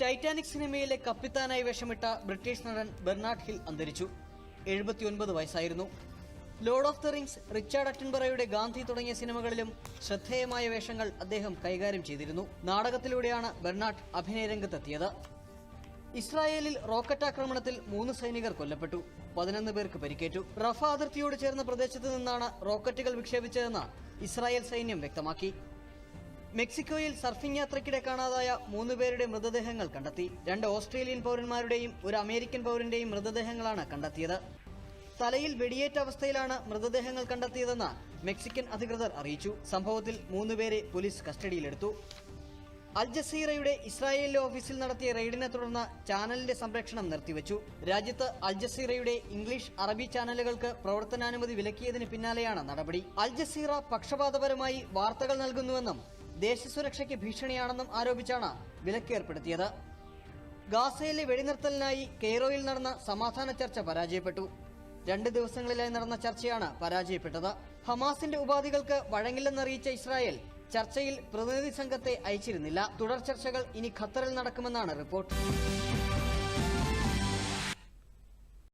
Titanic സിനിമയിലെ കപ്പിത്താനായി വേഷമിട്ട ബ്രിട്ടീഷ് നടൻ ബെർണാഡ് ഹിൽ അന്തരിച്ചു. 79 വയസ്സായിരുന്നു. Lord of the Rings, Richard അറ്റൻബറോയുടെ ഗാന്ധി തുടങ്ങിയ സിനിമകളിലും ശ്രദ്ധേയമായ വേഷങ്ങൾ അദ്ദേഹം കൈകാര്യം ചെയ്തിരുന്നു. നാടകത്തിലൂടെയാണ് ബെർണാഡ് അഭിനയരംഗത്തെത്തിയത്. ഇസ്രായേലിൽ റോക്കറ്റ് ആക്രമണത്തിൽ 3 സൈനികർ കൊല്ലപ്പെട്ടു, 11 പേർക്ക് പരിക്കേറ്റു. റഫ അതിർത്തിയോട് ചേർന്ന പ്രദേശത്ത് നിന്നാണ് റോക്കറ്റുകൾ വിക്ഷേപിച്ചതെന്ന് ഇസ്രായേൽ സൈന്യം വ്യക്തമാക്കി. മെക്സിക്കോയിൽ സർഫിംഗ് യാത്രയ്ക്കിടെ കാണാതായ 3 പേരുടെ മൃതദേഹങ്ങൾ കണ്ടെത്തി. 2 ഓസ്ട്രേലിയൻ പൗരന്മാരുടെയും ഒരു അമേരിക്കൻ പൗരന്റെയും മൃതദേഹങ്ങളാണ് കണ്ടെത്തിയത്. തലയിൽ വെടിയേറ്റ അവസ്ഥയിലാണ് മൃതദേഹങ്ങൾ കണ്ടെത്തിയതെന്ന് മെക്സിക്കൻ അധികൃതർ അറിയിച്ചു. സംഭവത്തിൽ 3 പേരെ പോലീസ് കസ്റ്റഡിയിലെടുത്തു. അൽ ജസീറയുടെ ഇസ്രായേലിലെ ഓഫീസിൽ നടത്തിയ റെയ്ഡിനെ തുടർന്ന് ചാനലിന്റെ സംരക്ഷണം നിർത്തിവച്ചു. രാജ്യത്ത് അൽ ജസീറയുടെ ഇംഗ്ലീഷ്, അറബി ചാനലുകൾക്ക് പ്രവർത്തനാനുമതി വിലക്കിയതിന് പിന്നാലെയാണ് നടപടി. അൽ ജസീറ പക്ഷപാതപരമായി വാർത്തകൾ നൽകുന്നുവെന്നും ദേശസുരക്ഷയ്ക്ക് ഭീഷണിയാണെന്നും ആരോപിച്ചാണ് വിലക്ക് ഏർപ്പെടുത്തിയത്. ഗാസയിലെ വെടിനിർത്തലിനായി കെയ്റോയിൽ നടന്ന സമാധാന ചർച്ച പരാജയപ്പെട്ടു. 2 ദിവസങ്ങളിലായി നടന്ന ചർച്ചയാണ് പരാജയപ്പെട്ടത്. ഹമാസിന്റെ ഉപാധികൾക്ക് വഴങ്ങില്ലെന്നറിയിച്ച ഇസ്രായേൽ ചർച്ചയിൽ പ്രതിനിധി സംഘത്തെ അയച്ചിരുന്നില്ല. തുടർ ചർച്ചകൾ ഇനി ഖത്തറിൽ നടക്കുമെന്നാണ് റിപ്പോർട്ട്.